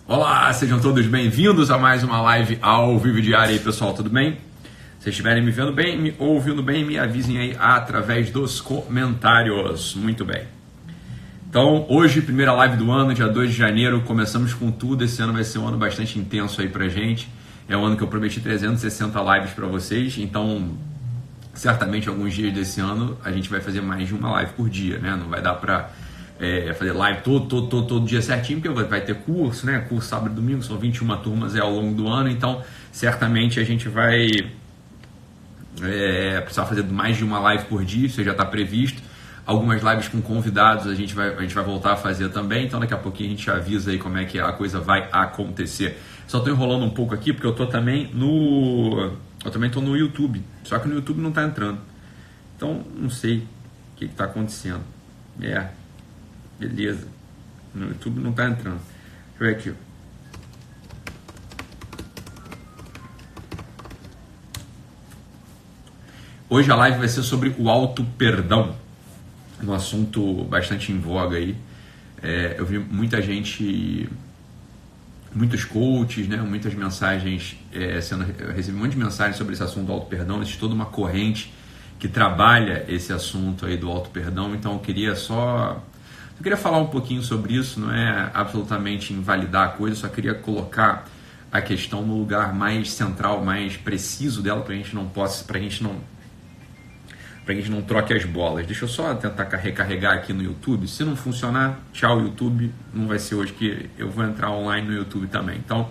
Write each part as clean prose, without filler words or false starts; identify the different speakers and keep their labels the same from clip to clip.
Speaker 1: Olá, sejam todos bem-vindos a mais uma live ao vivo diária aí, pessoal, tudo bem? Se estiverem me vendo bem, me ouvindo bem, me avisem aí através dos comentários. Muito bem. Então, hoje, primeira live do ano, dia 2 de janeiro, começamos com tudo. Esse ano vai ser um ano bastante intenso aí pra gente. É um ano que eu prometi 360 lives para vocês, então certamente alguns dias desse ano a gente vai fazer mais de uma live por dia, né? Não vai dar pra fazer live todo dia certinho, porque vai ter curso, né? Curso sábado e domingo, são 21 turmas ao longo do ano, então certamente a gente vai precisar fazer mais de uma live por dia, isso já está previsto. Algumas lives com convidados a gente vai voltar a fazer também, então daqui a pouquinho a gente avisa aí como é que a coisa vai acontecer. Só estou enrolando um pouco aqui porque eu estou também tô no YouTube, só que no YouTube não está entrando. Então não sei o que está acontecendo. Beleza. No YouTube não está entrando. Deixa eu ver aqui. Hoje a live vai ser sobre o auto-perdão. Um assunto bastante em voga aí. Eu vi muita gente, muitos coaches, né, muitas mensagens, eu recebi um monte de mensagens sobre esse assunto do auto-perdão. Existe toda uma corrente que trabalha esse assunto aí do auto-perdão. Então eu queria falar um pouquinho sobre isso, não é absolutamente invalidar a coisa, só queria colocar a questão no lugar mais central, mais preciso dela, para a gente não troque as bolas. Deixa eu só tentar recarregar aqui no YouTube. Se não funcionar, tchau YouTube, não vai ser hoje que eu vou entrar online no YouTube também. Então,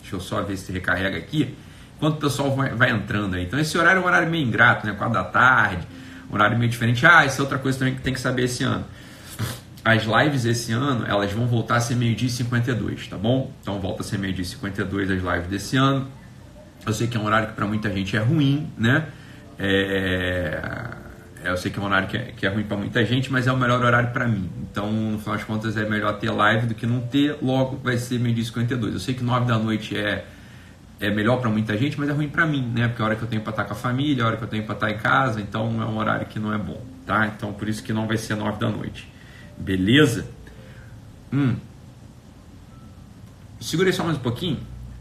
Speaker 1: deixa eu só ver se recarrega aqui, enquanto o pessoal vai entrando aí. Então esse horário é um horário meio ingrato, né? 4 da tarde, horário meio diferente. Essa é outra coisa também que tem que saber esse ano. As lives esse ano, elas vão voltar a ser 12h52, tá bom? Então volta a ser 12h52 as lives desse ano. Eu sei que é um horário que para muita gente é ruim, né? Eu sei que é um horário que é ruim para muita gente, mas é o melhor horário para mim. Então, no final das contas, é melhor ter live do que não ter. Logo, vai ser 12h52. Eu sei que 9 da noite é melhor para muita gente, mas é ruim para mim, né? Porque é a hora que eu tenho para estar com a família, a hora que eu tenho para estar em casa, então é um horário que não é bom, tá? Então por isso que não vai ser 9 da noite. Beleza? Segurei só mais um pouquinho,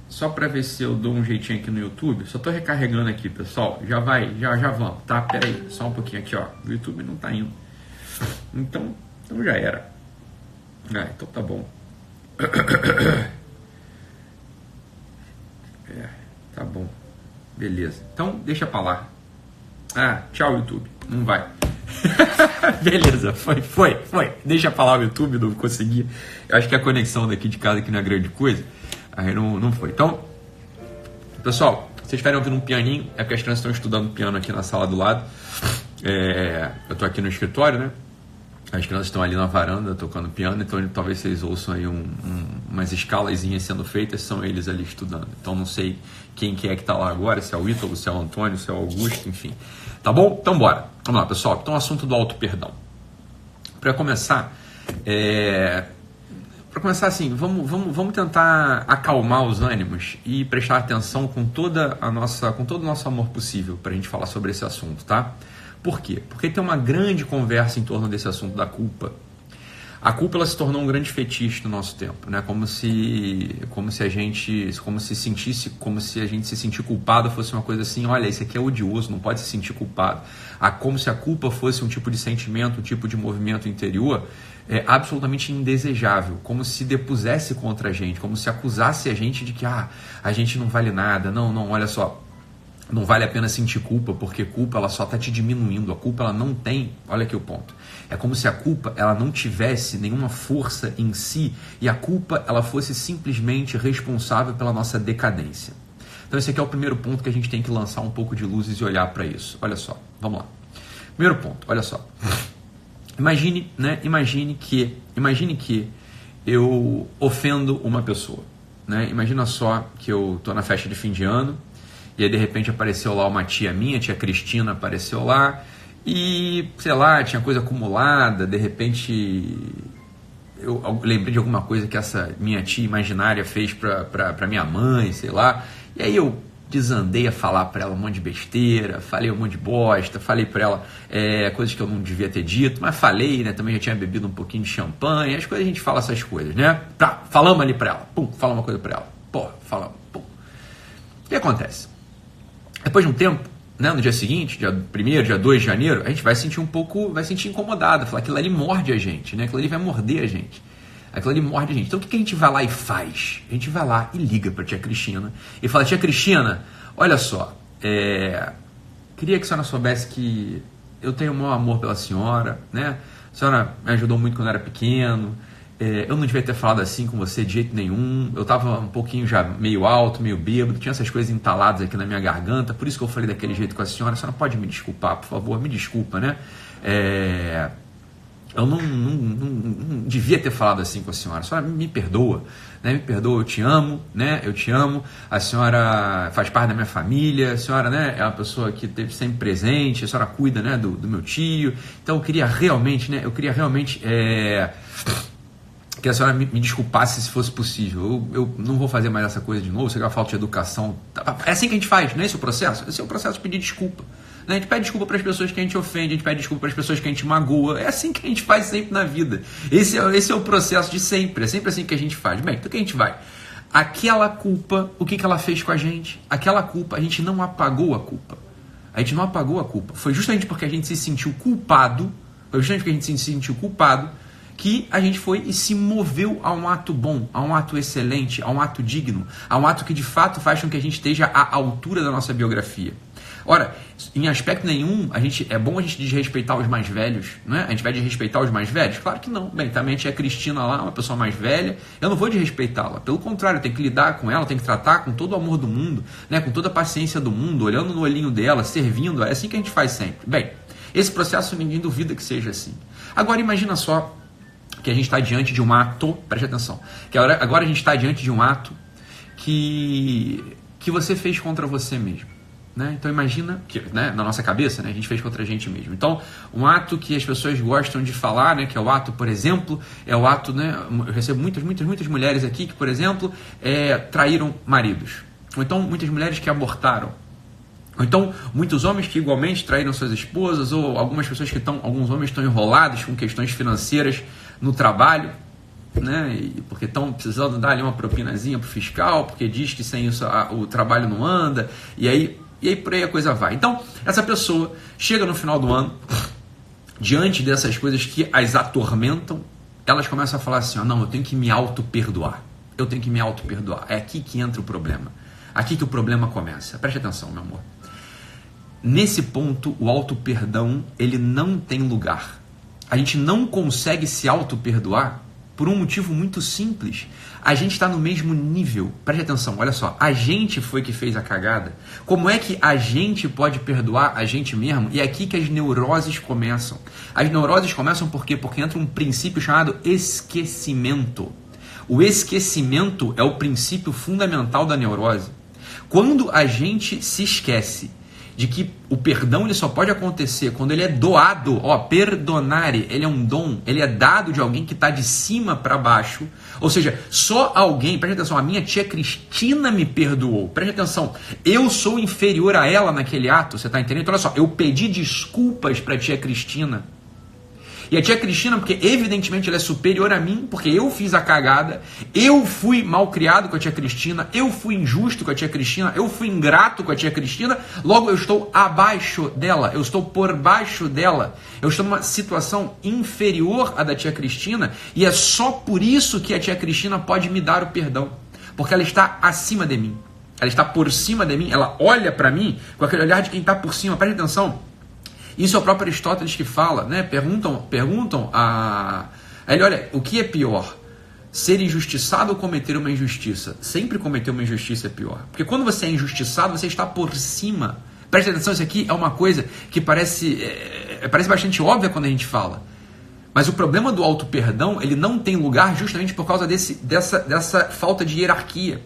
Speaker 1: só para ver se eu dou um jeitinho aqui no YouTube. Só tô recarregando aqui, pessoal. Já vamos, tá? Pera aí, só um pouquinho aqui, ó. O YouTube não tá indo. Então já era. Então tá bom. Tá bom, beleza. Então deixa pra lá. Tchau YouTube, não vai. Beleza, foi. Deixa pra lá o YouTube, não consegui. Eu acho que a conexão daqui de casa aqui não é grande coisa. Aí não foi. Então, pessoal, se vocês estiverem ouvindo um pianinho, é porque as crianças estão estudando piano aqui na sala do lado. Eu tô aqui no escritório, né? As crianças estão ali na varanda tocando piano, então talvez vocês ouçam aí umas escalazinhas sendo feitas, são eles ali estudando. Então não sei quem que é que está lá agora, se é o Ítalo, se é o Antônio, se é o Augusto, enfim. Tá bom? Então bora. Vamos lá, pessoal. Então o assunto do auto-perdão. Para começar, assim, vamos tentar acalmar os ânimos e prestar atenção com todo o nosso amor possível para a gente falar sobre esse assunto, tá? Por quê? Porque tem uma grande conversa em torno desse assunto da culpa. A culpa, ela se tornou um grande fetiche no nosso tempo, né? Como se a gente se sentir culpado fosse uma coisa assim, olha, isso aqui é odioso, não pode se sentir culpado. Como se a culpa fosse um tipo de sentimento, um tipo de movimento interior absolutamente indesejável, como se depusesse contra a gente, como se acusasse a gente de que a gente não vale nada. Não, olha só. Não vale a pena sentir culpa, porque culpa ela só está te diminuindo. A culpa ela não tem, olha aqui o ponto. É como se a culpa ela não tivesse nenhuma força em si e a culpa ela fosse simplesmente responsável pela nossa decadência. Então esse aqui é o primeiro ponto que a gente tem que lançar um pouco de luzes e olhar para isso. Olha só, vamos lá. Primeiro ponto, olha só. Imagine que eu ofendo uma pessoa, né? Imagina só que eu estou na festa de fim de ano. E aí de repente apareceu lá uma tia minha, tia Cristina apareceu lá e, sei lá, tinha coisa acumulada, de repente eu lembrei de alguma coisa que essa minha tia imaginária fez pra minha mãe, sei lá, e aí eu desandei a falar para ela um monte de besteira, falei um monte de bosta, falei para ela coisas que eu não devia ter dito, mas falei, né? Também já tinha bebido um pouquinho de champanhe, as coisas a gente fala essas coisas, né? Falamos ali para ela, pum, fala uma coisa para ela, porra, falamos, pum. O que acontece? Depois de um tempo, né, no dia seguinte, dia 1º, dia 2 de janeiro, a gente vai sentir vai sentir incomodado, falar que aquilo ali morde a gente, né? Aquilo ali vai morder a gente. Aquilo ali morde a gente. Então o que a gente vai lá e faz? A gente vai lá e liga para a tia Cristina e fala: tia Cristina, olha só, queria que a senhora soubesse que eu tenho o maior amor pela senhora, né? A senhora me ajudou muito quando eu era pequeno, eu não devia ter falado assim com você de jeito nenhum, eu estava um pouquinho já meio alto, meio bêbado, tinha essas coisas entaladas aqui na minha garganta, por isso que eu falei daquele jeito com a senhora pode me desculpar, por favor, me desculpa, né? Eu não devia ter falado assim com a senhora me perdoa, né? Me perdoa, eu te amo, né? Eu te amo, a senhora faz parte da minha família, a senhora, né, é uma pessoa que esteve sempre presente, a senhora cuida, né, do meu tio, então eu queria realmente, né, que a senhora me desculpasse se fosse possível, eu não vou fazer mais essa coisa de novo, isso é uma falta de educação, é assim que a gente faz, não é esse o processo? Esse é o processo de pedir desculpa. A gente pede desculpa para as pessoas que a gente ofende, a gente pede desculpa para as pessoas que a gente magoa. É assim que a gente faz sempre na vida. Esse é o processo de sempre. É sempre assim que a gente faz. Bem, então o que a gente vai? Aquela culpa, o que ela fez com a gente? Aquela culpa, a gente não apagou a culpa. A gente não apagou a culpa. Foi justamente porque a gente se sentiu culpado, que a gente foi e se moveu a um ato bom, a um ato excelente, a um ato digno, a um ato que de fato faz com que a gente esteja à altura da nossa biografia. Ora, em aspecto nenhum, é bom a gente desrespeitar os mais velhos, né? A gente vai desrespeitar os mais velhos? Claro que não. Bem, também a Cristina lá, uma pessoa mais velha, eu não vou desrespeitá-la. Pelo contrário, eu tenho que lidar com ela, tenho que tratar com todo o amor do mundo, né? Com toda a paciência do mundo, olhando no olhinho dela, servindo. É assim que a gente faz sempre. Bem, esse processo ninguém duvida que seja assim. Agora imagina só que a gente está diante de um ato, preste atenção, que agora a gente está diante de um ato que você fez contra você mesmo. Né? Então imagina que, né, na nossa cabeça, né, a gente fez contra a gente mesmo. Então um ato que as pessoas gostam de falar, né, que é o ato, por exemplo, né, eu recebo muitas mulheres aqui que, por exemplo, traíram maridos, ou então muitas mulheres que abortaram, ou então muitos homens que igualmente traíram suas esposas, ou alguns homens estão enrolados com questões financeiras no trabalho, né, porque estão precisando dar ali uma propinazinha para o fiscal, porque diz que sem isso o trabalho não anda, e aí por aí a coisa vai. Então, essa pessoa chega no final do ano, diante dessas coisas que as atormentam, elas começam a falar assim, não, eu tenho que me auto-perdoar. É aqui que entra o problema. Aqui que o problema começa. Preste atenção, meu amor. Nesse ponto, o auto-perdão, ele não tem lugar. A gente não consegue se auto-perdoar por um motivo muito simples. A gente está no mesmo nível. Preste atenção, olha só. A gente foi que fez a cagada. Como é que a gente pode perdoar a gente mesmo? E é aqui que as neuroses começam. As neuroses começam por quê? Porque entra um princípio chamado esquecimento. O esquecimento é o princípio fundamental da neurose. Quando a gente se esquece de que o perdão ele só pode acontecer quando ele é doado, perdonare, ele é um dom, ele é dado de alguém que está de cima para baixo, ou seja, só alguém, preste atenção, a minha tia Cristina me perdoou, preste atenção, eu sou inferior a ela naquele ato, você está entendendo? Então olha só, eu pedi desculpas para a tia Cristina, e a tia Cristina, porque evidentemente ela é superior a mim, porque eu fiz a cagada, eu fui mal criado com a tia Cristina, eu fui injusto com a tia Cristina, eu fui ingrato com a tia Cristina, logo eu estou abaixo dela, eu estou por baixo dela, eu estou numa situação inferior à da tia Cristina, e é só por isso que a tia Cristina pode me dar o perdão, porque ela está acima de mim, ela está por cima de mim, ela olha para mim com aquele olhar de quem está por cima, preste atenção. Isso é o próprio Aristóteles que fala, né? Perguntam a ele, olha, o que é pior? Ser injustiçado ou cometer uma injustiça? Sempre cometer uma injustiça é pior. Porque quando você é injustiçado, você está por cima. Preste atenção, isso aqui é uma coisa que parece bastante óbvia quando a gente fala. Mas o problema do auto-perdão, ele não tem lugar justamente por causa dessa falta de hierarquia.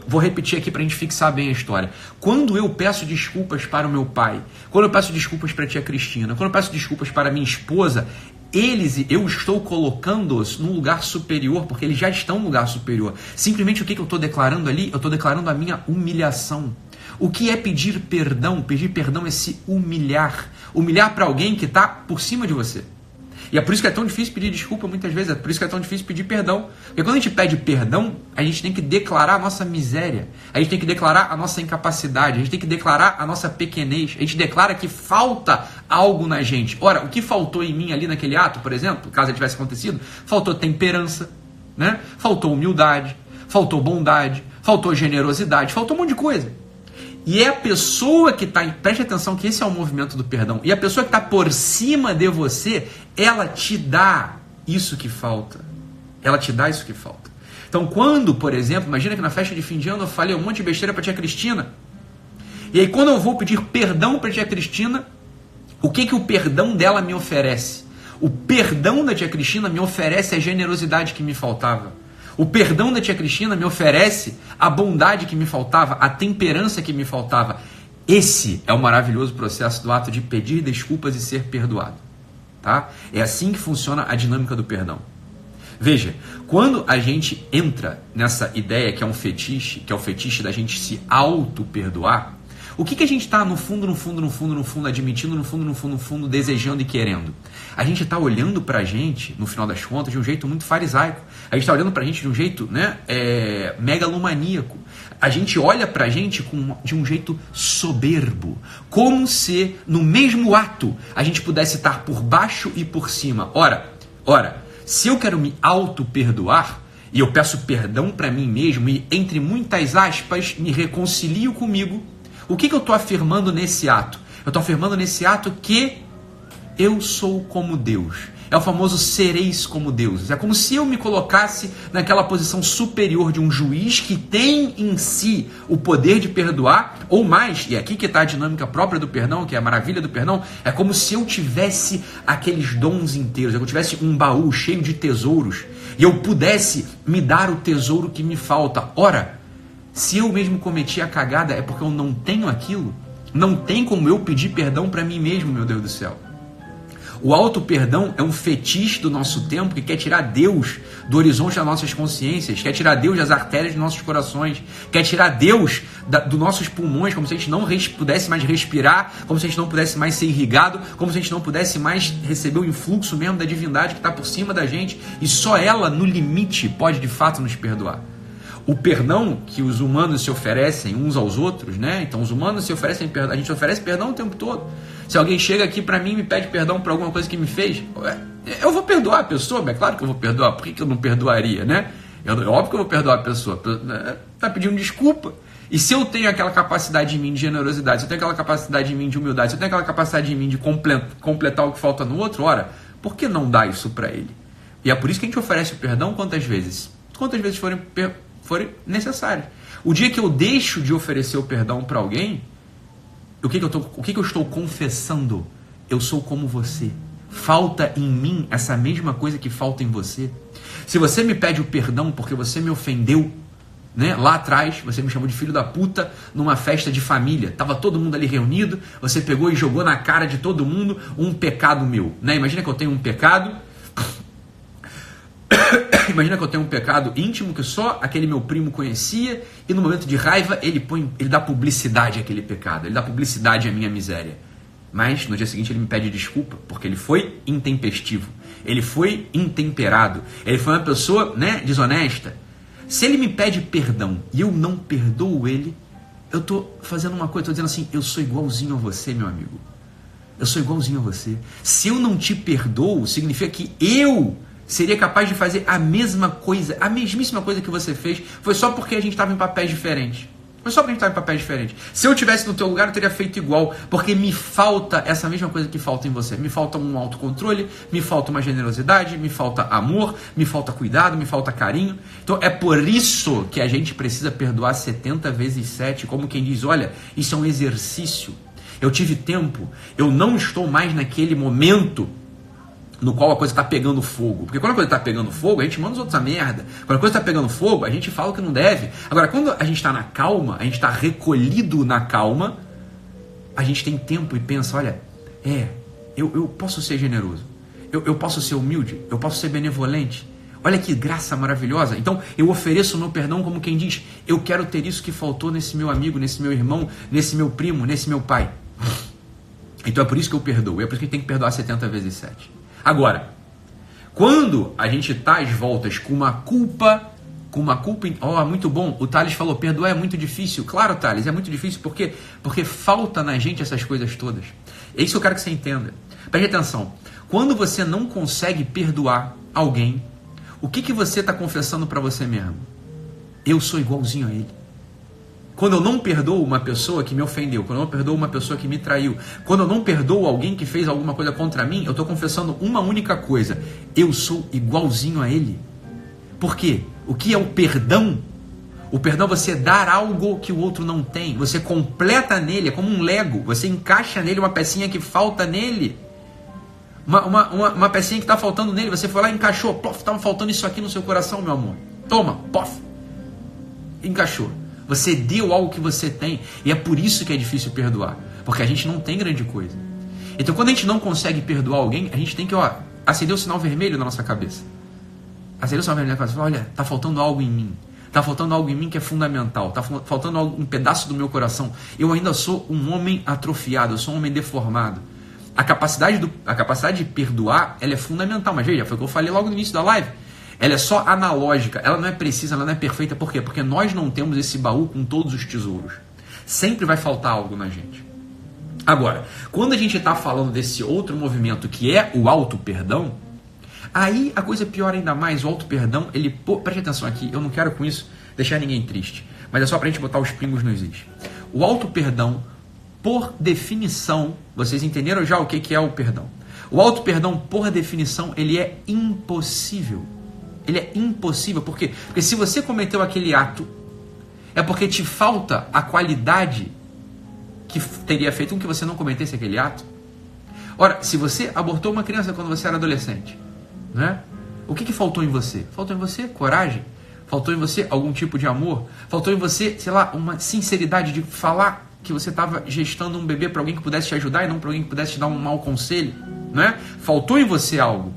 Speaker 1: Vou repetir aqui para a gente fixar bem a história. Quando eu peço desculpas para o meu pai, quando eu peço desculpas para a tia Cristina, quando eu peço desculpas para a minha esposa, eu estou colocando-os num lugar superior, porque eles já estão num lugar superior. Simplesmente o que eu estou declarando ali? Eu estou declarando a minha humilhação. O que é pedir perdão? Pedir perdão é se humilhar. Humilhar para alguém que está por cima de você. E é por isso que é tão difícil pedir desculpa muitas vezes, é por isso que é tão difícil pedir perdão. Porque quando a gente pede perdão, a gente tem que declarar a nossa miséria, a gente tem que declarar a nossa incapacidade, a gente tem que declarar a nossa pequenez, a gente declara que falta algo na gente. Ora, o que faltou em mim ali naquele ato, por exemplo, caso ele tivesse acontecido, faltou temperança, né? Faltou humildade, faltou bondade, faltou generosidade, faltou um monte de coisa. E é a pessoa que está, preste atenção que esse é o movimento do perdão, e a pessoa que está por cima de você, ela te dá isso que falta. Ela te dá isso que falta. Então quando, por exemplo, imagina que na festa de fim de ano eu falei um monte de besteira para a tia Cristina, e aí quando eu vou pedir perdão para a tia Cristina, o que o perdão dela me oferece? O perdão da tia Cristina me oferece a generosidade que me faltava. O perdão da tia Cristina me oferece a bondade que me faltava, a temperança que me faltava. Esse é o maravilhoso processo do ato de pedir desculpas e ser perdoado. Tá? É assim que funciona a dinâmica do perdão. Veja, quando a gente entra nessa ideia que é um fetiche, que é o fetiche da gente se auto-perdoar, o que a gente está no fundo, admitindo, no fundo, desejando e querendo? A gente está olhando para a gente, no final das contas, de um jeito muito farisaico. A gente está olhando para a gente de um jeito, né, megalomaníaco. A gente olha para a gente de um jeito soberbo. Como se, no mesmo ato, a gente pudesse estar por baixo e por cima. Ora, se eu quero me auto-perdoar, e eu peço perdão para mim mesmo, e entre muitas aspas, me reconcilio comigo, o que eu estou afirmando nesse ato? Eu estou afirmando nesse ato que eu sou como Deus. É o famoso sereis como deuses. É como se eu me colocasse naquela posição superior de um juiz que tem em si o poder de perdoar, ou mais, e aqui que está a dinâmica própria do perdão, que é a maravilha do perdão, é como se eu tivesse aqueles dons inteiros, eu tivesse um baú cheio de tesouros, e eu pudesse me dar o tesouro que me falta. Ora, se eu mesmo cometi a cagada, é porque eu não tenho aquilo. Não tem como eu pedir perdão para mim mesmo, meu Deus do céu. O auto-perdão é um fetiche do nosso tempo que quer tirar Deus do horizonte das nossas consciências, quer tirar Deus das artérias dos nossos corações, quer tirar Deus dos nossos pulmões, como se a gente não pudesse mais respirar, como se a gente não pudesse mais ser irrigado, como se a gente não pudesse mais receber o influxo mesmo da divindade que está por cima da gente, e só ela, no limite, pode de fato nos perdoar. O perdão que os humanos se oferecem uns aos outros, né? Então os humanos se oferecem perdão, a gente oferece perdão o tempo todo. Se alguém chega aqui para mim e me pede perdão por alguma coisa que me fez, eu vou perdoar a pessoa, é claro que eu vou perdoar, por que eu não perdoaria, né? É óbvio que eu vou perdoar a pessoa, está pedindo desculpa. E se eu tenho aquela capacidade em mim de generosidade, se eu tenho aquela capacidade em mim de humildade, se eu tenho aquela capacidade em mim de completar o que falta no outro, ora, por que não dar isso para ele? E é por isso que a gente oferece o perdão quantas vezes? Quantas vezes forem necessárias. O dia que eu deixo de oferecer o perdão para alguém, o que eu estou confessando? Eu sou como você. Falta em mim essa mesma coisa que falta em você. Se você me pede o perdão porque você me ofendeu, né? Lá atrás, você me chamou de filho da puta numa festa de família. Tava todo mundo ali reunido, você pegou e jogou na cara de todo mundo um pecado meu. Né? Imagina que eu tenho um pecado... Imagina que eu tenho um pecado íntimo que só aquele meu primo conhecia e no momento de raiva ele dá publicidade àquele pecado, ele dá publicidade à minha miséria. Mas no dia seguinte ele me pede desculpa porque ele foi intempestivo, ele foi intemperado, ele foi uma pessoa, né, desonesta. Se ele me pede perdão e eu não perdoo ele, eu estou fazendo uma coisa, estou dizendo assim, eu sou igualzinho a você, meu amigo. Eu sou igualzinho a você. Se eu não te perdoo, significa que eu seria capaz de fazer a mesma coisa, a mesmíssima coisa que você fez, foi só porque a gente estava em papéis diferentes. Foi só porque a gente estava em papéis diferentes. Se eu estivesse no teu lugar, eu teria feito igual, porque me falta essa mesma coisa que falta em você. Me falta um autocontrole, me falta uma generosidade, me falta amor, me falta cuidado, me falta carinho. Então é por isso que a gente precisa perdoar 70 vezes 7, como quem diz, olha, isso é um exercício. Eu tive tempo, eu não estou mais naquele momento no qual a coisa está pegando fogo. Porque quando a coisa está pegando fogo, a gente manda os outros a merda. Quando a coisa está pegando fogo, a gente fala o que não deve. Agora, quando a gente está na calma, a gente está recolhido na calma, a gente tem tempo e pensa, olha, eu posso ser generoso. eu posso ser humilde, eu posso ser benevolente. Olha que graça maravilhosa. Então eu ofereço o meu perdão como quem diz, eu quero ter isso que faltou nesse meu amigo, nesse meu irmão, nesse meu primo, nesse meu pai. Então é por isso que eu perdoo, é por isso que a gente tem que perdoar 70 vezes 7. Agora, quando a gente está às voltas com uma culpa, muito bom, o Thales falou, perdoar é muito difícil. Claro, Thales, é muito difícil, porque falta na gente essas coisas todas. É isso que eu quero que você entenda. Preste atenção, quando você não consegue perdoar alguém, o que você está confessando para você mesmo? Eu sou igualzinho a ele. Quando eu não perdoo uma pessoa que me ofendeu, quando eu não perdoo uma pessoa que me traiu, quando eu não perdoo alguém que fez alguma coisa contra mim, eu estou confessando uma única coisa: eu sou igualzinho a ele. Por quê? O que é o perdão? O perdão é você dar algo que o outro não tem. Você completa nele, é como um Lego. Você encaixa nele uma pecinha que falta nele. Uma pecinha que está faltando nele. Você foi lá e encaixou. Pof, estava faltando isso aqui no seu coração, meu amor. Toma, pof. Encaixou. Você deu algo que você tem. E é por isso que é difícil perdoar. Porque a gente não tem grande coisa. Então quando a gente não consegue perdoar alguém, a gente tem que acender o sinal vermelho na nossa cabeça. Acender o sinal vermelho na cabeça. Olha, está faltando algo em mim. Está faltando algo em mim que é fundamental. Está faltando um pedaço do meu coração. Eu ainda sou um homem atrofiado. Eu sou um homem deformado. A capacidade de perdoar, ela é fundamental. Mas veja, foi o que eu falei logo no início da live. Ela é só analógica. Ela não é precisa, ela não é perfeita. Por quê? Porque nós não temos esse baú com todos os tesouros. Sempre vai faltar algo na gente. Agora, quando a gente está falando desse outro movimento que é o auto-perdão, aí a coisa piora ainda mais. O auto-perdão, preste atenção aqui, eu não quero com isso deixar ninguém triste, mas é só pra gente botar os pingos nos is. O auto-perdão, por definição, vocês entenderam já o que é o perdão? O auto-perdão, por definição, ele é impossível. Ele é impossível. Por quê? Porque se você cometeu aquele ato, é porque te falta a qualidade que teria feito com que você não cometesse aquele ato. Ora, se você abortou uma criança quando você era adolescente, né? O que faltou em você? Faltou em você coragem? Faltou em você algum tipo de amor? Faltou em você, sei lá, uma sinceridade de falar que você estava gestando um bebê para alguém que pudesse te ajudar e não para alguém que pudesse te dar um mau conselho, né? Faltou em você algo.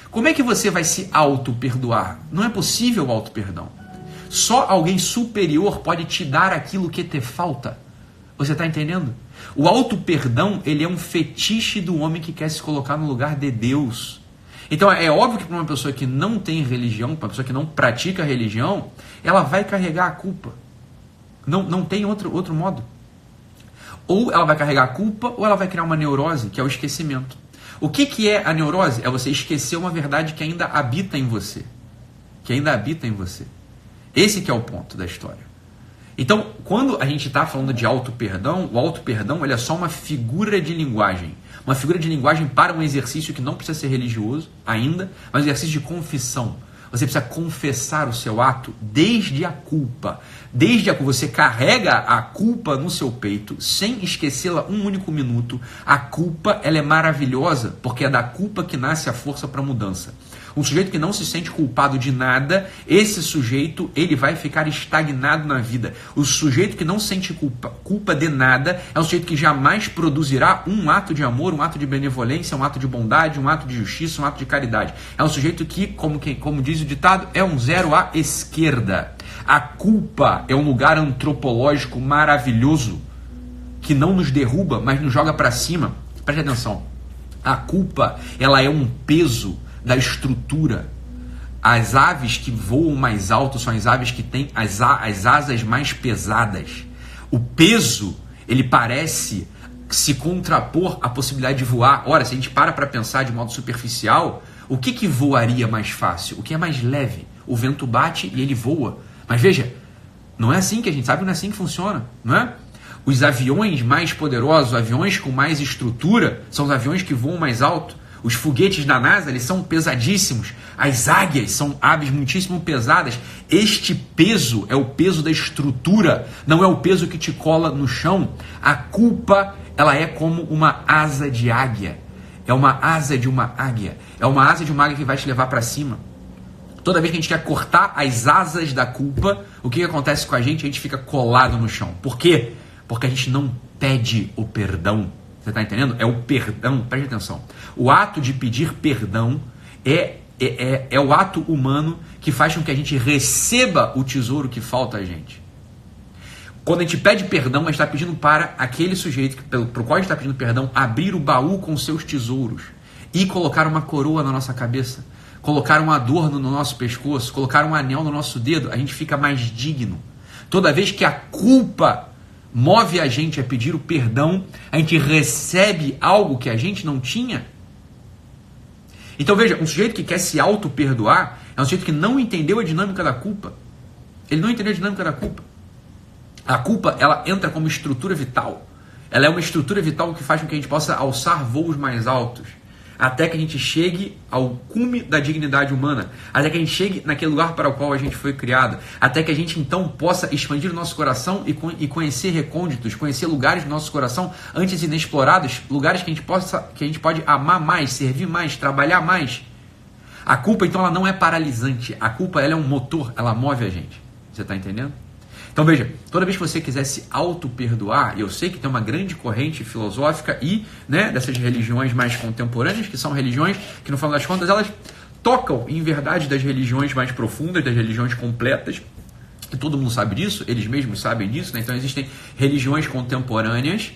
Speaker 1: Como é que você vai se auto-perdoar? Não é possível o auto-perdão. Só alguém superior pode te dar aquilo que te falta. Você está entendendo? O auto-perdão, ele é um fetiche do homem que quer se colocar no lugar de Deus. Então é óbvio que para uma pessoa que não tem religião, para uma pessoa que não pratica religião, ela vai carregar a culpa. Não tem outro modo. Ou ela vai carregar a culpa, ou ela vai criar uma neurose, que é o esquecimento. O que é a neurose? É você esquecer uma verdade que ainda habita em você. Que ainda habita em você. Esse que é o ponto da história. Então, quando a gente está falando de auto-perdão, o auto-perdão ele é só uma figura de linguagem. Uma figura de linguagem para um exercício que não precisa ser religioso ainda, mas um exercício de confissão. Você precisa confessar o seu ato desde a culpa. Desde a culpa. Você carrega a culpa no seu peito, sem esquecê-la um único minuto. A culpa ela é maravilhosa, porque é da culpa que nasce a força para a mudança. Um sujeito que não se sente culpado de nada, esse sujeito ele vai ficar estagnado na vida. O sujeito que não sente culpa de nada é um sujeito que jamais produzirá um ato de amor, um ato de benevolência, um ato de bondade, um ato de justiça, um ato de caridade. É um sujeito que, como diz o ditado, é um zero à esquerda. A culpa é um lugar antropológico maravilhoso que não nos derruba, mas nos joga para cima. Preste atenção. A culpa ela é um peso da estrutura. As aves que voam mais alto são as aves que têm as asas mais pesadas. O peso, ele parece se contrapor à possibilidade de voar. Ora, se a gente para pensar de modo superficial, o que voaria mais fácil? O que é mais leve? O vento bate e ele voa. Mas veja, não é assim que a gente sabe, não é assim que funciona, não é? Os aviões mais poderosos, aviões com mais estrutura, são os aviões que voam mais alto. Os foguetes da NASA, eles são pesadíssimos. As águias são aves muitíssimo pesadas. Este peso é o peso da estrutura, não é o peso que te cola no chão. A culpa, ela é como uma asa de águia. É uma asa de uma águia. É uma asa de uma águia que vai te levar para cima. Toda vez que a gente quer cortar as asas da culpa, o que acontece com a gente? A gente fica colado no chão. Por quê? Porque a gente não pede o perdão. Você está entendendo? É o perdão, preste atenção. O ato de pedir perdão é o ato humano que faz com que a gente receba o tesouro que falta a gente. Quando a gente pede perdão, a gente está pedindo para aquele sujeito para o qual a gente está pedindo perdão abrir o baú com seus tesouros e colocar uma coroa na nossa cabeça, colocar um adorno no nosso pescoço, colocar um anel no nosso dedo. A gente fica mais digno. Toda vez que a culpa move a gente a pedir o perdão, a gente recebe algo que a gente não tinha. Então veja, um sujeito que quer se auto-perdoar é um sujeito que não entendeu a dinâmica da culpa. Ele não entendeu a dinâmica da culpa. A culpa, ela entra como estrutura vital. Ela é uma estrutura vital que faz com que a gente possa alçar voos mais altos, até que a gente chegue ao cume da dignidade humana, até que a gente chegue naquele lugar para o qual a gente foi criado, até que a gente então possa expandir o nosso coração e conhecer recônditos, conhecer lugares do nosso coração antes inexplorados, lugares que a gente pode amar mais, servir mais, trabalhar mais. A culpa, então, ela não é paralisante. A culpa, ela é um motor, ela move a gente. Você está entendendo? Então veja, toda vez que você quiser se auto-perdoar, e eu sei que tem uma grande corrente filosófica e dessas religiões mais contemporâneas, que são religiões que no final das contas elas tocam em verdade das religiões mais profundas, das religiões completas, e todo mundo sabe disso, eles mesmos sabem disso, então existem religiões contemporâneas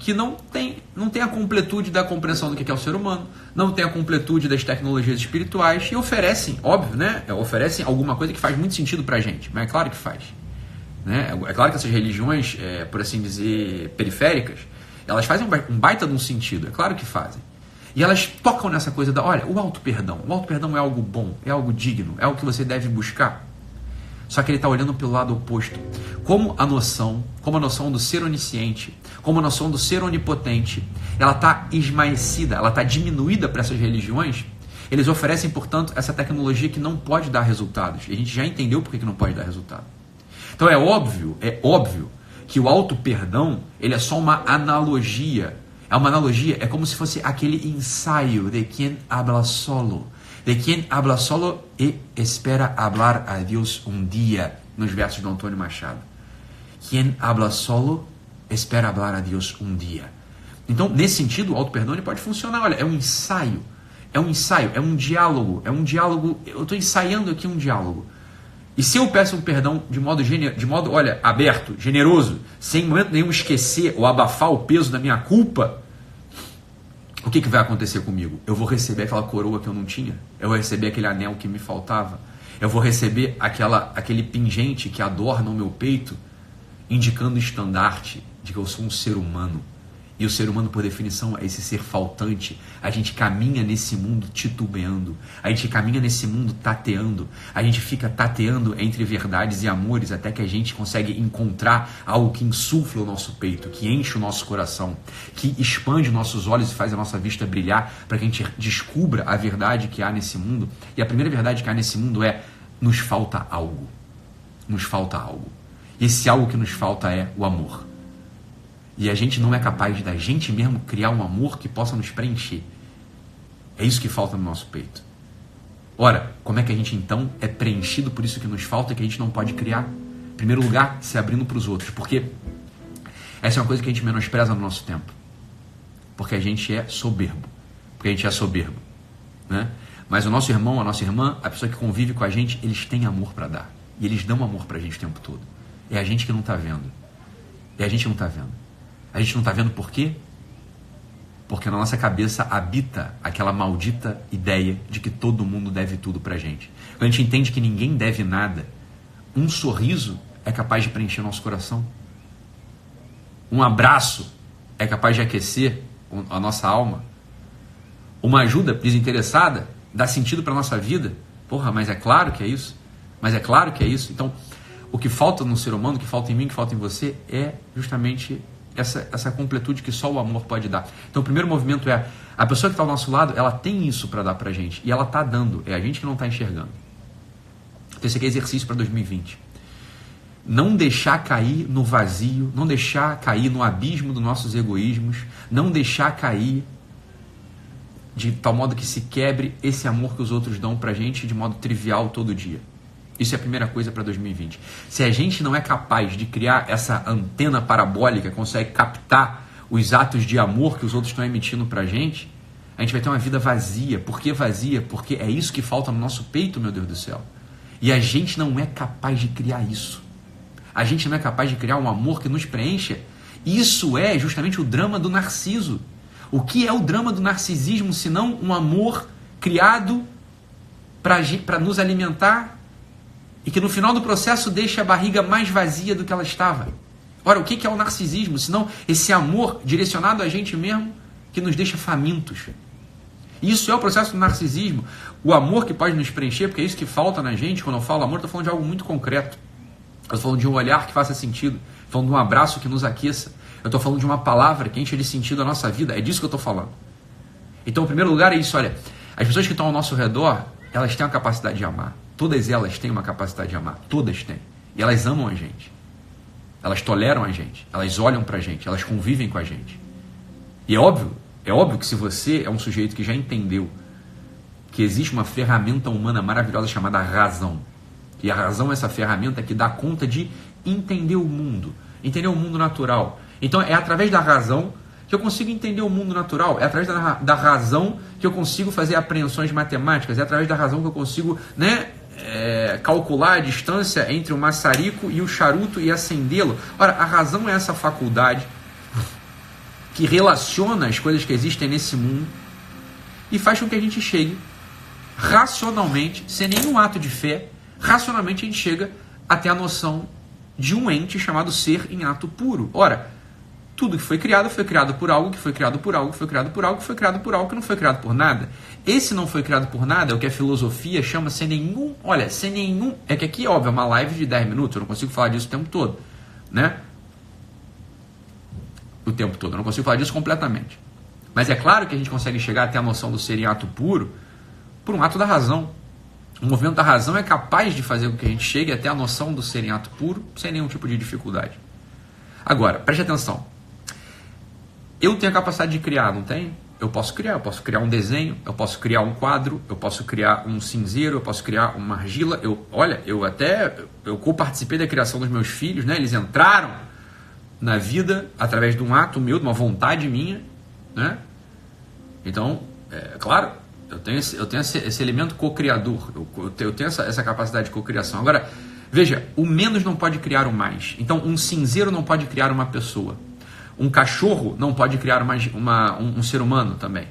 Speaker 1: que não tem a completude da compreensão do que é o ser humano, não tem a completude das tecnologias espirituais e oferecem, óbvio, oferecem alguma coisa que faz muito sentido pra gente, mas é claro que faz. É claro que essas religiões, por assim dizer, periféricas, elas fazem um baita de um sentido, é claro que fazem. E elas tocam nessa coisa da, o auto-perdão. O auto-perdão é algo bom, é algo digno, é algo que você deve buscar. Só que ele está olhando pelo lado oposto. Como a noção do ser onisciente, como a noção do ser onipotente, ela está esmaecida, ela está diminuída para essas religiões, eles oferecem, portanto, essa tecnologia que não pode dar resultados. E a gente já entendeu por que não pode dar resultado. Então é óbvio que o auto-perdão, ele é só uma analogia. É uma analogia, é como se fosse aquele ensaio de quem habla solo. De quem habla solo e espera hablar a Deus um dia, nos versos do Antônio Machado. Quem habla solo espera hablar a Deus um dia. Então, nesse sentido, o auto-perdão ele pode funcionar. Olha, é um ensaio, é um diálogo, eu estou ensaiando aqui um diálogo. E se eu peço um perdão de modo aberto, generoso, sem momento nenhum esquecer ou abafar o peso da minha culpa, o que vai acontecer comigo? Eu vou receber aquela coroa que eu não tinha, eu vou receber aquele anel que me faltava, eu vou receber aquele pingente que adorna o meu peito, indicando o estandarte de que eu sou um ser humano. E o ser humano, por definição, é esse ser faltante. A gente caminha nesse mundo titubeando. A gente caminha nesse mundo tateando. A gente fica tateando entre verdades e amores até que a gente consegue encontrar algo que insufla o nosso peito, que enche o nosso coração, que expande nossos olhos e faz a nossa vista brilhar para que a gente descubra a verdade que há nesse mundo. E a primeira verdade que há nesse mundo é: nos falta algo. Nos falta algo. E esse algo que nos falta é o amor. E a gente não é capaz da gente mesmo criar um amor que possa nos preencher. É isso que falta no nosso peito. Ora, como é que a gente então é preenchido por isso que nos falta e que a gente não pode criar? Em primeiro lugar, se abrindo para os outros. Porque essa é uma coisa que a gente menospreza no nosso tempo. Porque a gente é soberbo. Mas o nosso irmão, a nossa irmã, a pessoa que convive com a gente, eles têm amor para dar. E eles dão amor para a gente o tempo todo. É a gente que não está vendo. A gente não está vendo por quê? Porque na nossa cabeça habita aquela maldita ideia de que todo mundo deve tudo pra gente. Quando a gente entende que ninguém deve nada, um sorriso é capaz de preencher nosso coração. Um abraço é capaz de aquecer a nossa alma. Uma ajuda desinteressada dá sentido para nossa vida. Mas é claro que é isso. Então, o que falta no ser humano, o que falta em mim, o que falta em você, é justamente essa completude que só o amor pode dar. Então o primeiro movimento é, a pessoa que está ao nosso lado, ela tem isso para dar pra gente, e ela está dando, é a gente que não está enxergando. Então esse aqui é exercício para 2020. Não deixar cair no vazio, não deixar cair no abismo dos nossos egoísmos, não deixar cair de tal modo que se quebre esse amor que os outros dão pra gente de modo trivial todo dia. Isso é a primeira coisa para 2020. Se a gente não é capaz de criar essa antena parabólica, consegue captar os atos de amor que os outros estão emitindo pra gente, a gente vai ter uma vida vazia. Por que vazia? Porque é isso que falta no nosso peito, meu Deus do céu. E a gente não é capaz de criar isso. A gente não é capaz de criar um amor que nos preencha. Isso é justamente o drama do narciso. O que é o drama do narcisismo, se não um amor criado para nos alimentar e que no final do processo deixa a barriga mais vazia do que ela estava? Ora, o que é o narcisismo, se não esse amor direcionado a gente mesmo que nos deixa famintos? Isso é o processo do narcisismo. O amor que pode nos preencher, porque é isso que falta na gente. Quando eu falo amor, eu estou falando de algo muito concreto. Eu estou falando de um olhar que faça sentido. Estou falando de um abraço que nos aqueça. Eu estou falando de uma palavra que enche de sentido a nossa vida. É disso que eu estou falando. Então, em primeiro lugar, é isso. Olha, as pessoas que estão ao nosso redor, elas têm a capacidade de amar. Todas elas têm uma capacidade de amar. Todas têm. E elas amam a gente. Elas toleram a gente. Elas olham pra gente. Elas convivem com a gente. E é óbvio que se você é um sujeito que já entendeu que existe uma ferramenta humana maravilhosa chamada razão, e a razão é essa ferramenta que dá conta de entender o mundo natural. Então é através da razão que eu consigo entender o mundo natural, é através da razão que eu consigo fazer apreensões matemáticas, é através da razão que eu consigo, calcular a distância entre o maçarico e o charuto e acendê-lo. Ora, a razão é essa faculdade que relaciona as coisas que existem nesse mundo e faz com que a gente chegue racionalmente, sem nenhum ato de fé, racionalmente a gente chega até a noção de um ente chamado ser em ato puro. Ora, tudo que foi criado por algo, que foi criado por algo, que foi criado por algo, que foi criado por algo, que não foi criado por nada. Esse não foi criado por nada é o que a filosofia chama sem nenhum... É que aqui, óbvio, é uma live de 10 minutos, eu não consigo falar disso o tempo todo, né? O tempo todo, eu não consigo falar disso completamente. Mas é claro que a gente consegue chegar até a noção do ser em ato puro por um ato da razão. O movimento da razão é capaz de fazer com que a gente chegue até a noção do ser em ato puro sem nenhum tipo de dificuldade. Agora, preste atenção. Eu tenho a capacidade de criar, não tenho? Eu posso criar um desenho, eu posso criar um quadro, eu posso criar um cinzeiro, eu posso criar uma argila. Eu participei da criação dos meus filhos, né? Eles entraram na vida através de um ato meu, de uma vontade minha, né? Então, claro, eu tenho esse elemento co-criador, eu tenho essa capacidade de co-criação. Agora, veja, o menos não pode criar o mais. Então, um cinzeiro não pode criar uma pessoa. Um cachorro não pode criar um ser humano também.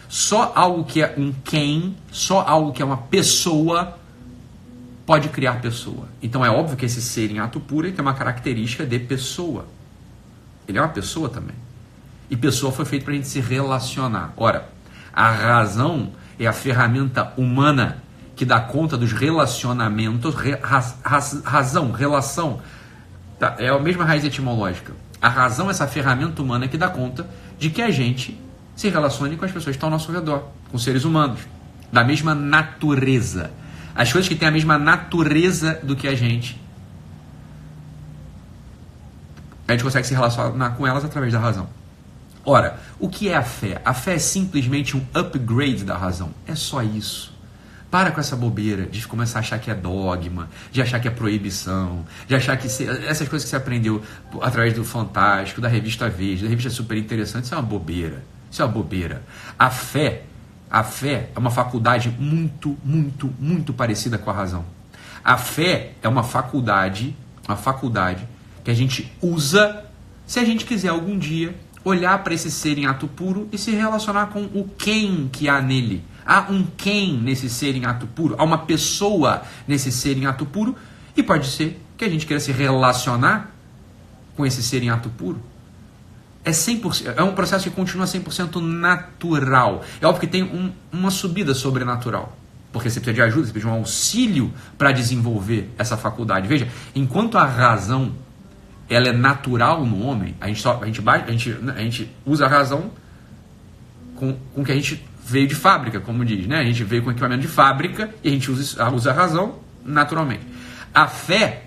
Speaker 1: Só algo que é um quem, só algo que é uma pessoa, pode criar pessoa. Então é óbvio que esse ser em ato puro tem uma característica de pessoa. Ele é uma pessoa também. E pessoa foi feita para a gente se relacionar. Ora, a razão é a ferramenta humana que dá conta dos relacionamentos. Razão, relação, tá? É a mesma raiz etimológica. A razão é essa ferramenta humana que dá conta de que a gente se relacione com as pessoas que estão ao nosso redor, com seres humanos, da mesma natureza. As coisas que têm a mesma natureza do que a gente consegue se relacionar com elas através da razão. Ora, o que é a fé? A fé é simplesmente um upgrade da razão. É só isso. Para com essa bobeira de começar a achar que é dogma, de achar que é proibição, de achar que essas coisas que você aprendeu através do Fantástico, da revista Veja, da revista Super Interessante, isso é uma bobeira. Isso é uma bobeira. A fé é uma faculdade muito, muito, muito parecida com a razão. A fé é uma faculdade que a gente usa se a gente quiser algum dia olhar para esse ser em ato puro e se relacionar com o quem que há nele. Há um quem nesse ser em ato puro, há uma pessoa nesse ser em ato puro, e pode ser que a gente queira se relacionar com esse ser em ato puro. É 100%, é um processo que continua 100% natural. É óbvio que tem uma subida sobrenatural, porque você precisa de ajuda, você precisa de um auxílio para desenvolver essa faculdade. Veja, enquanto a razão ela é natural no homem, a gente usa a razão com que a gente veio de fábrica, como diz, né? A gente veio com equipamento de fábrica e a gente usa a razão naturalmente. A fé,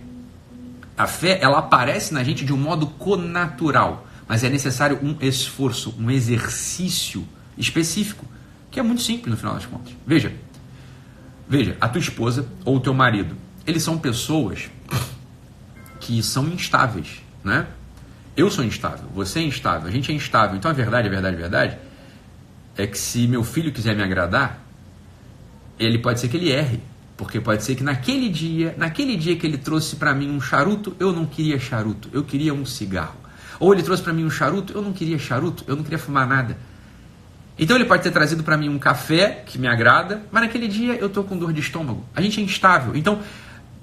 Speaker 1: ela aparece na gente de um modo connatural, mas é necessário um esforço, um exercício específico, que é muito simples no final das contas. Veja, a tua esposa ou o teu marido, eles são pessoas que são instáveis, né? Eu sou instável, você é instável, a gente é instável. Então a verdade é que se meu filho quiser me agradar, ele pode ser que ele erre. Porque pode ser que naquele dia que ele trouxe para mim um charuto, eu não queria charuto, eu queria um cigarro. Ou ele trouxe para mim um charuto, eu não queria charuto, eu não queria fumar nada. Então ele pode ter trazido para mim um café que me agrada, mas naquele dia eu estou com dor de estômago. A gente é instável. Então,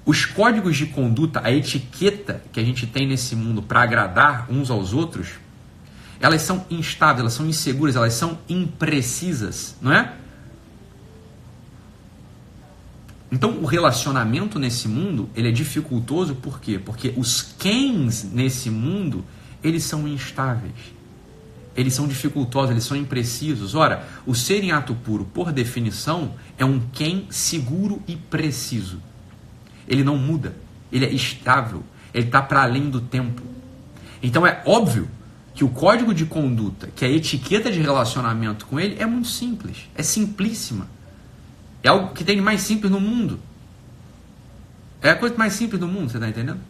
Speaker 1: os códigos de conduta, a etiqueta que a gente tem nesse mundo para agradar uns aos outros, elas são instáveis, elas são inseguras, elas são imprecisas, não é? Então, o relacionamento nesse mundo, ele é dificultoso, por quê? Porque os quens nesse mundo, eles são instáveis. Eles são dificultosos, eles são imprecisos. Ora, o ser em ato puro, por definição, é um quem seguro e preciso. Ele não muda, ele é estável, ele está para além do tempo. Então é óbvio que o código de conduta, que a etiqueta de relacionamento com ele é muito simples, é simplíssima. É algo que tem de mais simples no mundo. É a coisa mais simples do mundo, você está entendendo?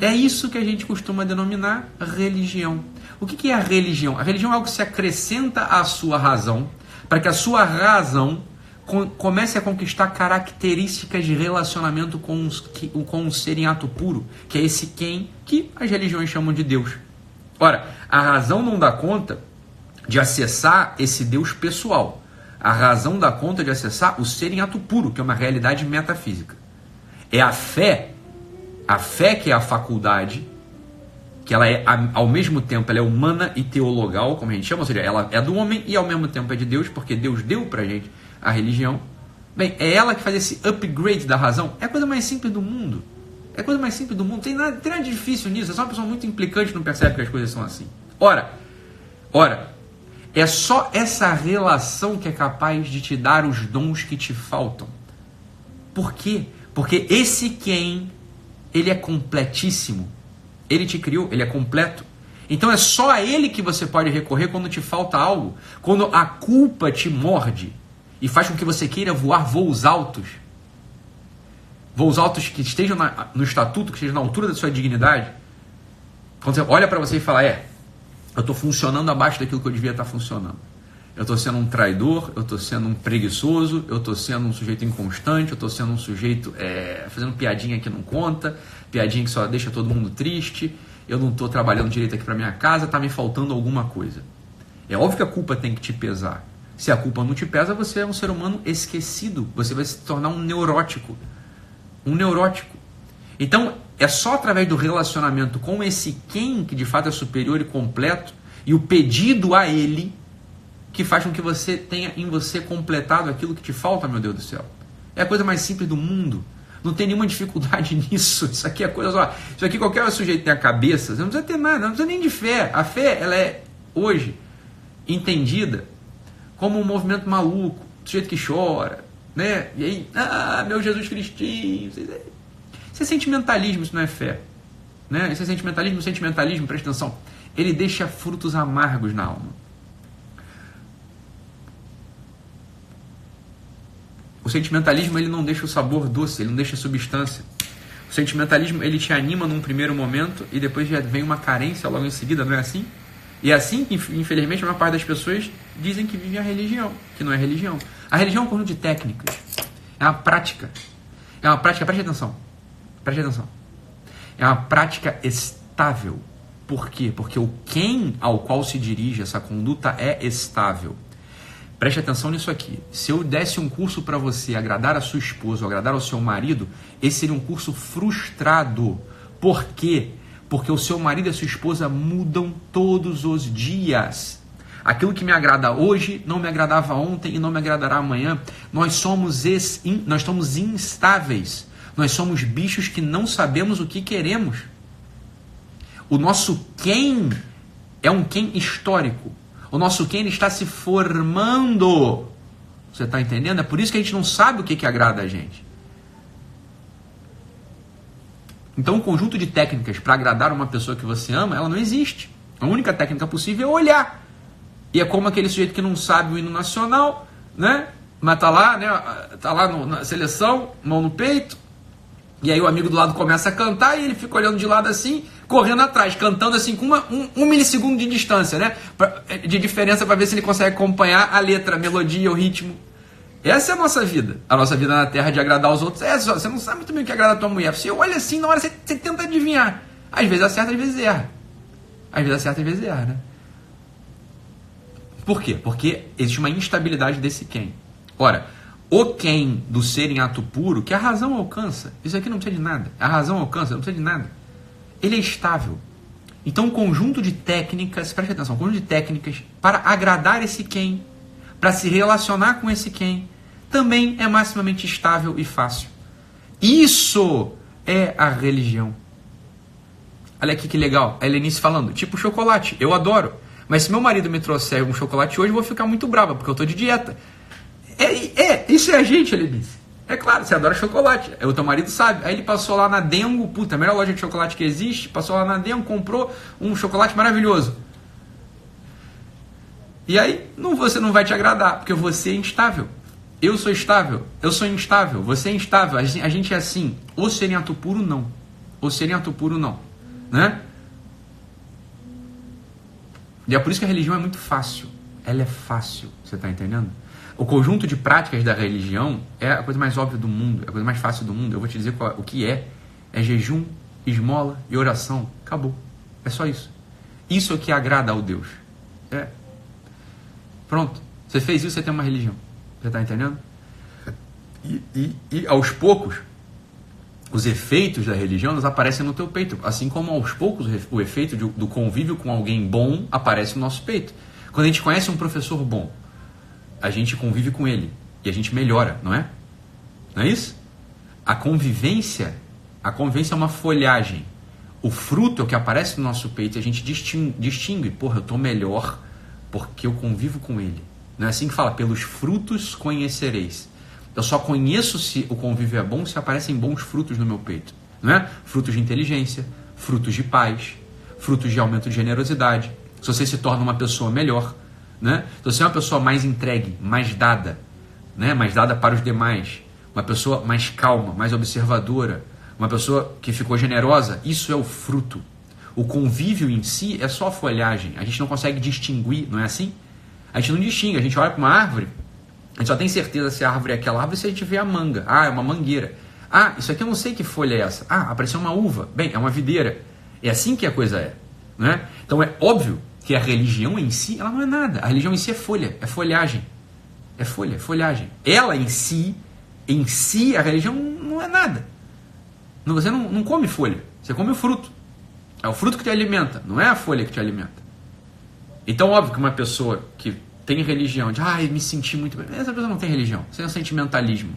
Speaker 1: É isso que a gente costuma denominar religião. O que é a religião? A religião é algo que se acrescenta à sua razão, para que a sua razão comece a conquistar características de relacionamento com um ser em ato puro, que é esse quem que as religiões chamam de Deus. Ora, a razão não dá conta de acessar esse Deus pessoal. A razão dá conta de acessar o ser em ato puro, que é uma realidade metafísica. É a fé que é a faculdade, que ela é, ao mesmo tempo, ela é humana e teologal, como a gente chama, ou seja, ela é do homem e ao mesmo tempo é de Deus, porque Deus deu pra gente a religião. Bem, é ela que faz esse upgrade da razão. É a coisa mais simples do mundo. É a coisa mais simples do mundo. Tem nada de difícil nisso. É só uma pessoa muito implicante que não percebe que as coisas são assim. Ora, é só essa relação que é capaz de te dar os dons que te faltam. Por quê? Porque esse quem, ele é completíssimo. Ele te criou, ele é completo. Então é só a ele que você pode recorrer quando te falta algo. Quando a culpa te morde e faz com que você queira voar voos altos. Voos altos que estejam no estatuto, que estejam na altura da sua dignidade. Quando você olha para você e fala, eu estou funcionando abaixo daquilo que eu devia estar funcionando. Eu estou sendo um traidor, eu estou sendo um preguiçoso, eu estou sendo um sujeito inconstante, eu estou sendo um sujeito fazendo piadinha que não conta, piadinha que só deixa todo mundo triste, eu não estou trabalhando direito aqui para minha casa, está me faltando alguma coisa. É óbvio que a culpa tem que te pesar. Se a culpa não te pesa, você é um ser humano esquecido, você vai se tornar um neurótico. Um neurótico. Então, é só através do relacionamento com esse quem, que de fato é superior e completo, e o pedido a ele, que faz com que você tenha em você completado aquilo que te falta, meu Deus do céu. É a coisa mais simples do mundo. Não tem nenhuma dificuldade nisso. Isso aqui é coisa... Isso aqui qualquer sujeito tem a cabeça, você não precisa ter nada, não precisa nem de fé. A fé, ela é, hoje, entendida como um movimento maluco, sujeito que chora, né? E aí, meu Jesus Cristinho... Isso é sentimentalismo, isso não é fé. Né? Isso é sentimentalismo. O sentimentalismo, presta atenção, ele deixa frutos amargos na alma. O sentimentalismo, ele não deixa o sabor doce, ele não deixa a substância. O sentimentalismo, ele te anima num primeiro momento e depois já vem uma carência logo em seguida, não é assim? E é assim que, infelizmente, a maior parte das pessoas dizem que vivem a religião, que não é religião. A religião é um conjunto de técnicas, é uma prática. É uma prática, preste atenção. É uma prática estável. Por quê? Porque o quem ao qual se dirige essa conduta é estável. Preste atenção nisso aqui. Se eu desse um curso para você agradar a sua esposa ou agradar ao seu marido, esse seria um curso frustrado. Por quê? Porque o seu marido e a sua esposa mudam todos os dias. Aquilo que me agrada hoje não me agradava ontem e não me agradará amanhã. Nós somos instáveis. Nós somos bichos que não sabemos o que queremos. O nosso quem é um quem histórico. O nosso quem está se formando. Você está entendendo? É por isso que a gente não sabe o que agrada a gente. Então, um conjunto de técnicas para agradar uma pessoa que você ama, ela não existe. A única técnica possível é olhar. E é como aquele sujeito que não sabe o hino nacional, né? Mas tá lá, né? Tá lá na seleção, mão no peito, E aí o amigo do lado começa a cantar e ele fica olhando de lado assim, correndo atrás, cantando assim com um milissegundo de distância, né? De diferença para ver se ele consegue acompanhar a letra, a melodia, o ritmo. Essa é a nossa vida. A nossa vida na Terra de agradar os outros. Você não sabe muito bem o que agrada a tua mulher. Você olha assim, na hora você tenta adivinhar. Às vezes acerta, às vezes erra. Às vezes acerta, às vezes erra, né? Por quê? Porque existe uma instabilidade desse quem. Ora, o quem do ser em ato puro, que a razão alcança, isso aqui não precisa de nada. A razão alcança, não precisa de nada. Ele é estável. Então, um conjunto de técnicas, preste atenção, um conjunto de técnicas para agradar esse quem, para se relacionar com esse quem, também é maximamente estável e fácil. Isso é a religião. Olha aqui que legal, a Helenice falando, tipo chocolate, eu adoro. Mas se meu marido me trouxer um chocolate hoje, eu vou ficar muito brava, porque eu estou de dieta. Isso é a gente, Helenice. É claro, você adora chocolate. O teu marido sabe. Aí ele passou lá na Dengo, puta, a melhor loja de chocolate que existe, passou lá na Dengo, comprou um chocolate maravilhoso. E aí, você não vai te agradar, porque você é instável. Eu sou estável, eu sou instável, você é instável, a gente é assim. O ser em ato puro, não. O ser em ato puro, não. Né? E é por isso que a religião é muito fácil. Ela é fácil, você está entendendo? O conjunto de práticas da religião é a coisa mais óbvia do mundo, é a coisa mais fácil do mundo. Eu vou te dizer o que é. É jejum, esmola e oração. Acabou. É só isso. Isso é o que agrada ao Deus. É. Pronto. Você fez isso, você tem uma religião. Você está entendendo? E aos poucos, os efeitos da religião aparecem no teu peito. Assim como aos poucos o efeito do convívio com alguém bom aparece no nosso peito. Quando a gente conhece um professor bom, a gente convive com ele e a gente melhora, não é? Não é isso? A convivência é uma folhagem. O fruto é o que aparece no nosso peito e a gente distingue. Porra, eu estou melhor porque eu convivo com ele. Não é assim que fala? Pelos frutos conhecereis. Eu só conheço se o convívio é bom se aparecem bons frutos no meu peito. Não é? Frutos de inteligência, frutos de paz, frutos de aumento de generosidade. Se você se torna uma pessoa melhor, né? Se você é uma pessoa mais entregue, mais dada, né? Mais dada para os demais, uma pessoa mais calma, mais observadora, uma pessoa que ficou generosa, isso é o fruto. O convívio em si é só a folhagem. A gente não consegue distinguir, não é assim? A gente não distingue, a gente olha para uma árvore, a gente só tem certeza se a árvore é aquela árvore se a gente vê a manga. Ah, é uma mangueira. Ah, isso aqui eu não sei que folha é essa. Ah, apareceu uma uva. Bem, é uma videira. É assim que a coisa é. Né? Então é óbvio que a religião em si, ela não é nada. A religião em si é folha, é folhagem. É folha, é folhagem. Ela em si, a religião não é nada. Você não come folha, você come o fruto. É o fruto que te alimenta, não é a folha que te alimenta. Então, óbvio que uma pessoa que tem religião, de me senti muito bem, essa pessoa não tem religião, isso é um sentimentalismo.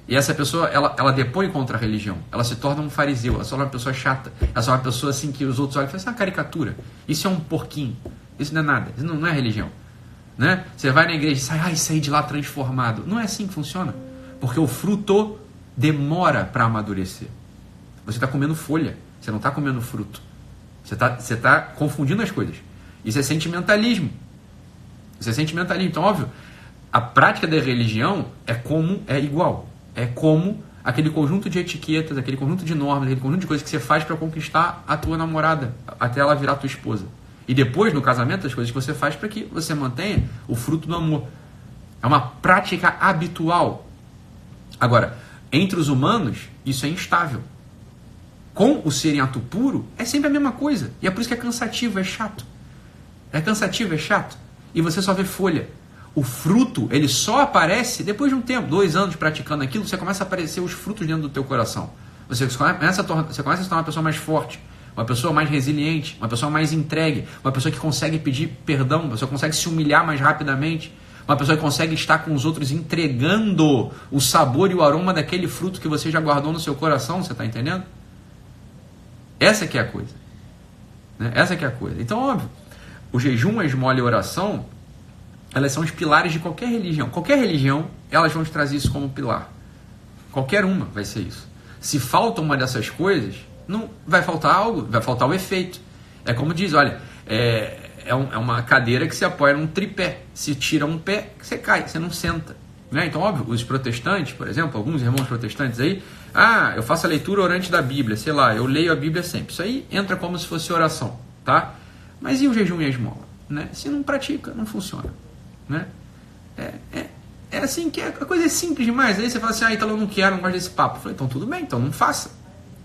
Speaker 1: E essa pessoa, ela depõe contra a religião, ela se torna um fariseu, ela se torna uma pessoa chata, ela se torna uma pessoa assim que os outros olham e falam, isso é uma caricatura, isso é um porquinho, isso não é nada, isso não é religião. Né? Você vai na igreja e sai de lá transformado. Não é assim que funciona, porque o fruto demora para amadurecer. Você está comendo folha, você não está comendo fruto. Você tá confundindo as coisas. Isso é sentimentalismo. Então, óbvio, a prática da religião é igual. É como aquele conjunto de etiquetas, aquele conjunto de normas, aquele conjunto de coisas que você faz para conquistar a tua namorada, até ela virar tua esposa. E depois, no casamento, as coisas que você faz para que você mantenha o fruto do amor. É uma prática habitual. Agora, entre os humanos, isso é instável. Com o ser em ato puro, é sempre a mesma coisa. E é por isso que é cansativo, é chato. É cansativo, é chato. E você só vê folha. O fruto, ele só aparece depois de um tempo, 2 anos praticando aquilo, você começa a aparecer os frutos dentro do teu coração. Você começa a se tornar uma pessoa mais forte, uma pessoa mais resiliente, uma pessoa mais entregue, uma pessoa que consegue pedir perdão, uma pessoa que consegue se humilhar mais rapidamente, uma pessoa que consegue estar com os outros entregando o sabor e o aroma daquele fruto que você já guardou no seu coração, você está entendendo? Essa que é a coisa. Né? Essa que é a coisa. Então, óbvio, o jejum, a esmola e a oração, elas são os pilares de qualquer religião. Qualquer religião, elas vão te trazer isso como pilar. Qualquer uma vai ser isso. Se falta uma dessas coisas, não vai faltar algo, vai faltar o efeito. É como diz, olha, é uma cadeira que se apoia num tripé. Se tira um pé, você cai, você não senta. Né? Então, óbvio, os protestantes, por exemplo, alguns irmãos protestantes aí, eu faço a leitura orante da Bíblia, sei lá, eu leio a Bíblia sempre. Isso aí entra como se fosse oração, tá? Mas e o jejum e a esmola? Né? Se não pratica, não funciona. Né? É assim que a coisa é simples demais. Aí você fala assim, Ítalo, eu não quero, não gosto desse papo. Eu falei, então tudo bem, então não faça.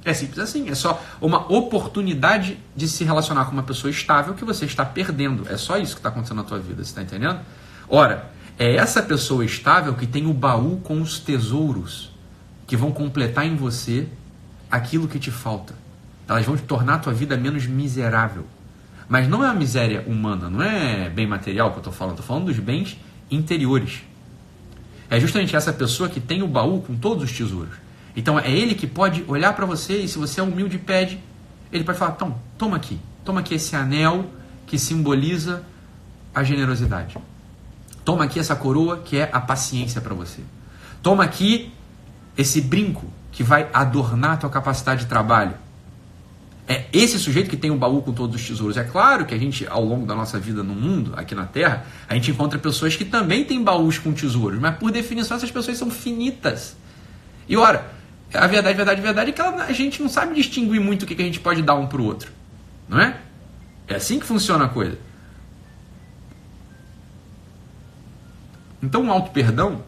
Speaker 1: É simples assim, é só uma oportunidade de se relacionar com uma pessoa estável que você está perdendo. É só isso que está acontecendo na tua vida, você está entendendo? Ora, é essa pessoa estável que tem o baú com os tesouros que vão completar em você aquilo que te falta. Elas vão te tornar a tua vida menos miserável. Mas não é a miséria humana, não é bem material que eu estou falando dos bens interiores. É justamente essa pessoa que tem o baú com todos os tesouros. Então é ele que pode olhar para você e se você é humilde pede, ele pode falar, então, toma aqui esse anel que simboliza a generosidade. Toma aqui essa coroa que é a paciência para você. Toma aqui esse brinco que vai adornar a tua capacidade de trabalho. É esse sujeito que tem um baú com todos os tesouros. É claro que a gente, ao longo da nossa vida no mundo, aqui na Terra, a gente encontra pessoas que também têm baús com tesouros, mas por definição essas pessoas são finitas. E ora, a verdade é que a gente não sabe distinguir muito o que a gente pode dar um para o outro. Não é? É assim que funciona a coisa. Então o auto-perdão,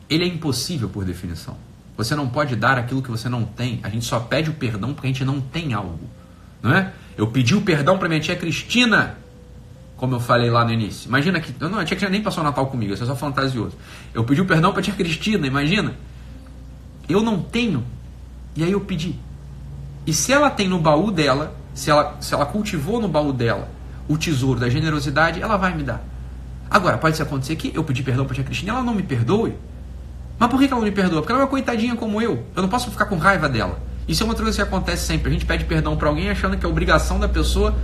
Speaker 1: ele é impossível por definição. Você não pode dar aquilo que você não tem. A gente só pede o perdão porque a gente não tem algo. Não é? Eu pedi o perdão para minha tia Cristina, como eu falei lá no início. Imagina que... Não, a tia Cristina nem passou o Natal comigo, isso é só fantasioso. Eu pedi o perdão para a tia Cristina, imagina. Eu não tenho, e aí eu pedi. E se ela tem no baú dela, se ela cultivou no baú dela o tesouro da generosidade, ela vai me dar. Agora, pode acontecer que eu pedi perdão para a tia Cristina e ela não me perdoe. Mas por que ela não me perdoa? Porque ela é uma coitadinha como eu. Eu não posso ficar com raiva dela. Isso é uma coisa que acontece sempre. A gente pede perdão para alguém achando que é obrigação da pessoa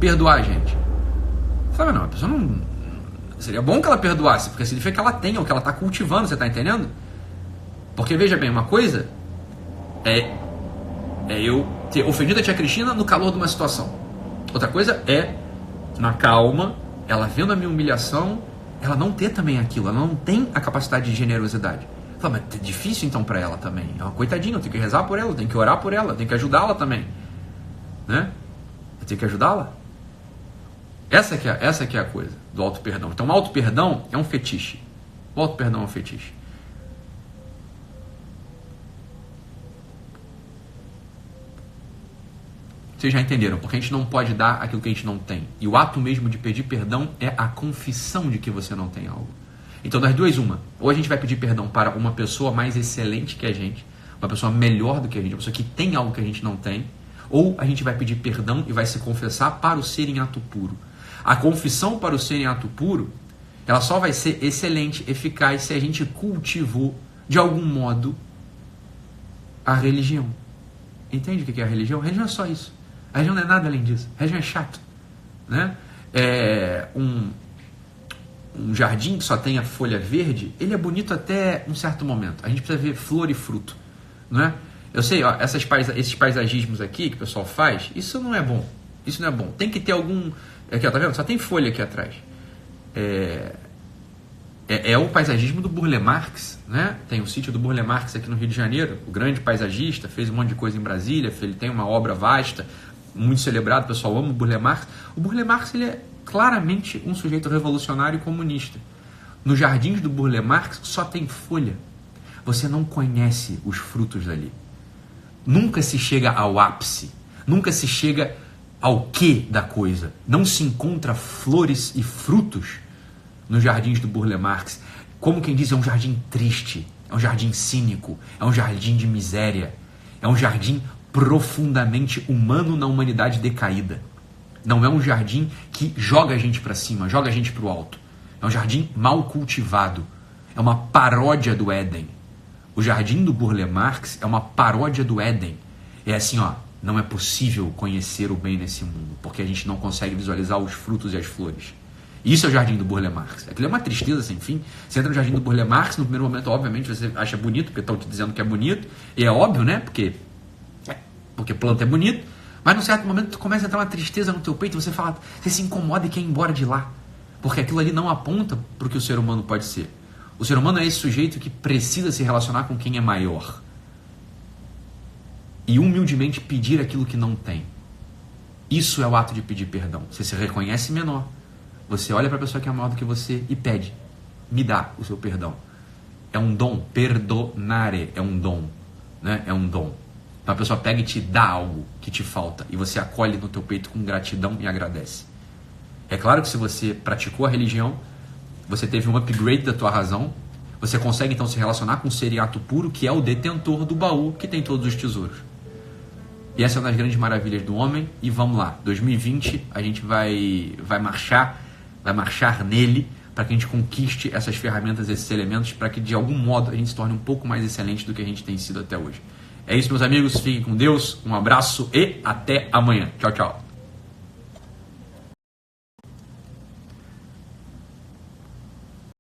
Speaker 1: perdoar a gente. Fala, não, a pessoa não... Seria bom que ela perdoasse, porque significa que ela tem, ou que ela está cultivando, você está entendendo? Porque, veja bem, uma coisa é eu ter ofendido a tia Cristina no calor de uma situação. Outra coisa é, na calma, ela vendo a minha humilhação, ela não ter também aquilo, ela não tem a capacidade de generosidade. Fala, mas é difícil então para ela também. É uma coitadinha, eu tenho que rezar por ela, eu tenho que orar por ela, eu tenho que ajudá-la também. Né? Eu tenho que ajudá-la. Essa que é a coisa do auto-perdão. Então, o auto-perdão é um fetiche. O auto-perdão é um fetiche. Vocês já entenderam, porque a gente não pode dar aquilo que a gente não tem. E o ato mesmo de pedir perdão é a confissão de que você não tem algo. Então, das duas, uma. Ou a gente vai pedir perdão para uma pessoa mais excelente que a gente, uma pessoa melhor do que a gente, uma pessoa que tem algo que a gente não tem, ou a gente vai pedir perdão e vai se confessar para o ser em ato puro. A confissão para o ser em ato puro, ela só vai ser excelente, eficaz, se a gente cultivou, de algum modo, a religião. Entende o que é a religião? A religião é só isso. A religião não é nada além disso. A religião é chato. Né? Um jardim que só tem a folha verde, ele é bonito até um certo momento. A gente precisa ver flor e fruto. Não é? Eu sei, ó, esses paisagismos aqui que o pessoal faz, isso não é bom. Isso não é bom. Tem que ter algum... Aqui, ó, tá vendo? Só tem folha aqui atrás. É o paisagismo do Burle Marx, né? Tem o sítio do Burle Marx aqui no Rio de Janeiro, o grande paisagista, fez um monte de coisa em Brasília, ele tem uma obra vasta, muito celebrado, o pessoal ama o Burle Marx. O Burle Marx, ele é claramente um sujeito revolucionário e comunista. Nos jardins do Burle Marx só tem folha. Você não conhece os frutos dali. Nunca se chega ao ápice, nunca se chega ao quê da coisa. Não se encontra flores e frutos nos jardins do Burle Marx. Como quem diz, é um jardim triste, é um jardim cínico, é um jardim de miséria, é um jardim profundamente humano na humanidade decaída. Não é um jardim que joga a gente para cima, joga a gente para o alto. É um jardim mal cultivado, é uma paródia do Éden. O jardim do Burle Marx é uma paródia do Éden. É assim, ó, não é possível conhecer o bem nesse mundo, porque a gente não consegue visualizar os frutos e as flores. Isso é o jardim do Burle Marx. Aquilo é uma tristeza sem fim. Você entra no jardim do Burle Marx, no primeiro momento, obviamente, você acha bonito, porque estão te dizendo que é bonito. E é óbvio, né? Porque planta é bonito. Mas num certo momento, tu começa a entrar uma tristeza no teu peito, você se incomoda e quer ir embora de lá. Porque aquilo ali não aponta para o que o ser humano pode ser. O ser humano é esse sujeito que precisa se relacionar com quem é maior. E humildemente pedir aquilo que não tem. Isso é o ato de pedir perdão. Você se reconhece menor. Você olha para a pessoa que é maior do que você e pede. Me dá o seu perdão. É um dom. Perdonare é um dom. Né? É um dom. Então a pessoa pega e te dá algo que te falta. E você acolhe no teu peito com gratidão e agradece. É claro que se você praticou a religião, você teve um upgrade da tua razão, você consegue então se relacionar com o Seriato puro, que é o detentor do baú que tem todos os tesouros. E essa é uma das grandes maravilhas do homem. E vamos lá, 2020 a gente vai marchar nele para que a gente conquiste essas ferramentas, esses elementos, para que de algum modo a gente se torne um pouco mais excelente do que a gente tem sido até hoje. É isso, meus amigos, fiquem com Deus, um abraço e até amanhã. Tchau, tchau.